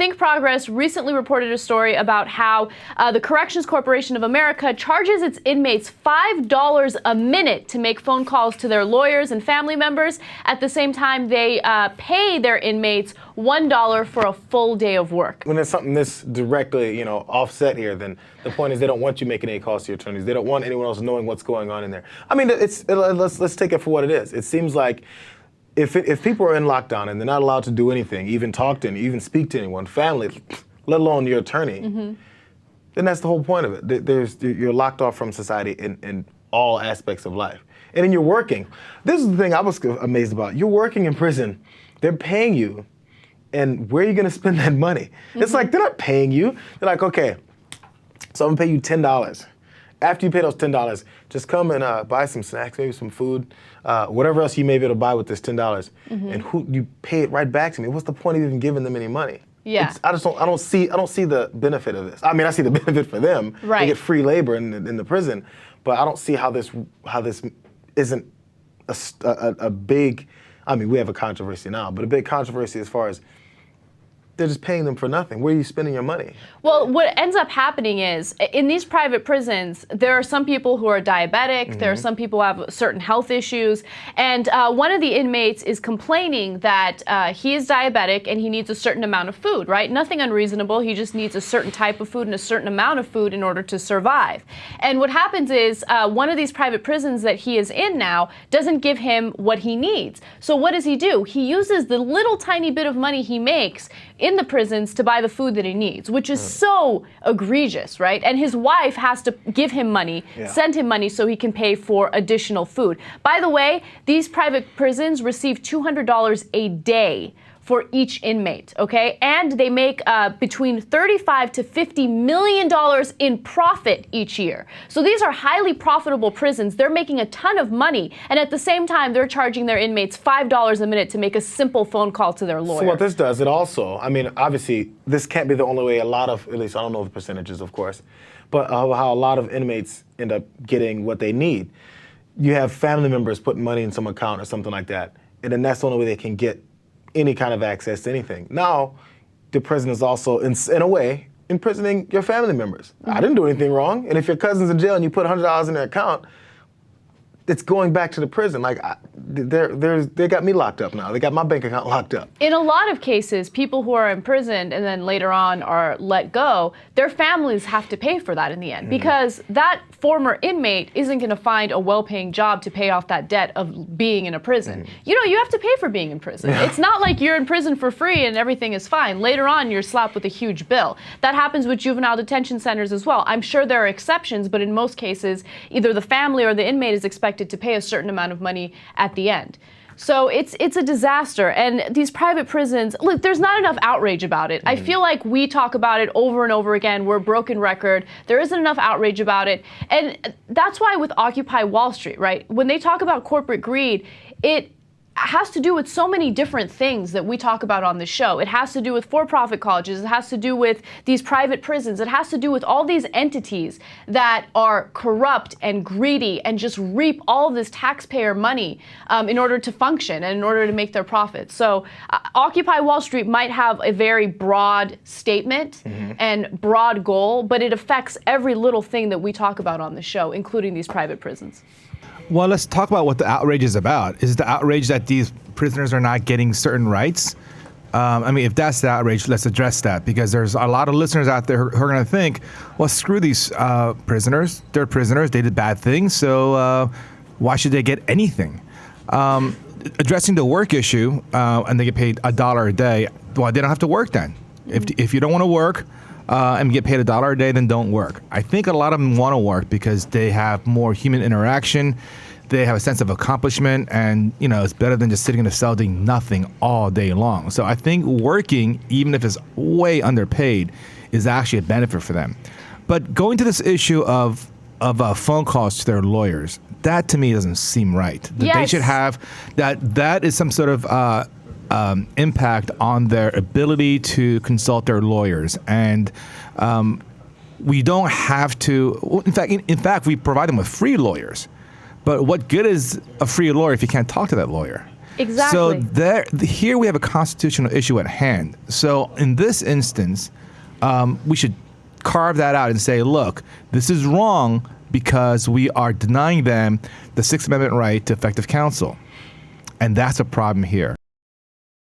Think Progress recently reported a story about how the Corrections Corporation of America charges its inmates $5 a minute to make phone calls to their lawyers and family members. At the same time, they pay their inmates $1 for a full day of work. When there's something this directly, offset here, then the point is they don't want you making any calls to your attorneys. They don't want anyone else knowing what's going on in there. I mean, let's take it for what it is. It seems like if people are in lockdown and they're not allowed to do anything, even talk to anyone, even speak to anyone, family, let alone your attorney, then that's the whole point of it. You're locked off from society in all aspects of life. And then you're working. This is the thing I was amazed about. You're working in prison. They're paying you. And where are you going to spend that money? It's like they're not paying you. They're like, okay, so I'm going to pay you $10. After you pay those $10, just come and buy some snacks, maybe some food, whatever else you may be able to buy with this $10, and you pay it right back to me. What's the point of even giving them any money? Yeah. I don't see the benefit of this. I mean, I see the benefit for them. Right. They get free labor in the prison, but I don't see how this isn't a big. I mean, we have a controversy now, but a big controversy as far as they're just paying them for nothing. Where are you spending your money? Well, what ends up happening is, in these private prisons, there are some people who are diabetic, there are some people who have certain health issues, and one of the inmates is complaining that he is diabetic and he needs a certain amount of food, right? Nothing unreasonable, he just needs a certain type of food and a certain amount of food in order to survive. And what happens is, one of these private prisons that he is in now doesn't give him what he needs. So what does he do? He uses the little tiny bit of money he makes in the prisons to buy the food that he needs, which is so egregious, right? And his wife has to give him money, send him money so he can pay for additional food. By the way, these private prisons receive $200 a day for each inmate, okay? And they make between $35 to $50 million in profit each year. So these are highly profitable prisons. They're making a ton of money. And at the same time, they're charging their inmates $5 a minute to make a simple phone call to their lawyer. So what this does, it also, I mean, obviously, this can't be the only way a lot of, at least I don't know the percentages, of course, but how a lot of inmates end up getting what they need. You have family members putting money in some account or something like that, and then that's the only way they can get any kind of access to anything. Now, the prison is also, in a way, imprisoning your family members. I didn't do anything wrong, and if your cousin's in jail and you put $100 in their account, it's going back to the prison. Like, they got me locked up now. They got my bank account locked up. In a lot of cases, people who are imprisoned and then later on are let go, their families have to pay for that in the end, because that former inmate isn't going to find a well-paying job to pay off that debt of being in a prison. You have to pay for being in prison. It's not like you're in prison for free and everything is fine. Later on, you're slapped with a huge bill. That happens with juvenile detention centers as well. I'm sure there are exceptions, but in most cases, either the family or the inmate is expected to pay a certain amount of money at the end. So it's a disaster. And these private prisons, look, there's not enough outrage about it. I feel like we talk about it over and over again. We're a broken record. There isn't enough outrage about it. And that's why with Occupy Wall Street, right? When they talk about corporate greed, it has to do with so many different things that we talk about on the show. It has to do with for-profit colleges. It has to do with these private prisons. It has to do with all these entities that are corrupt and greedy and just reap all of this taxpayer money in order to function and in order to make their profits. So Occupy Wall Street might have a very broad statement and broad goal, but it affects every little thing that we talk about on the show, including these private prisons. Well, let's talk about what the outrage is about. Is it the outrage that these prisoners are not getting certain rights? I mean, if that's the outrage, let's address that, because there's a lot of listeners out there who are going to think, well, screw these prisoners. They're prisoners. They did bad things, so why should they get anything? Addressing the work issue, and they get paid $1 a day, well, they don't have to work then. If you don't want to work, and get paid $1 a day, then don't work. I think a lot of them want to work because they have more human interaction. They have a sense of accomplishment, and it's better than just sitting in a cell doing nothing all day long. So I think working, even if it's way underpaid, is actually a benefit for them. But going to this issue of phone calls to their lawyers, that to me doesn't seem right. Yes. They should have that is some sort of impact on their ability to consult their lawyers, and we don't have to. In fact, we provide them with free lawyers. But what good is a free lawyer if you can't talk to that lawyer? Exactly. So here we have a constitutional issue at hand. So in this instance, we should carve that out and say, look, this is wrong because we are denying them the Sixth Amendment right to effective counsel. And that's a problem here.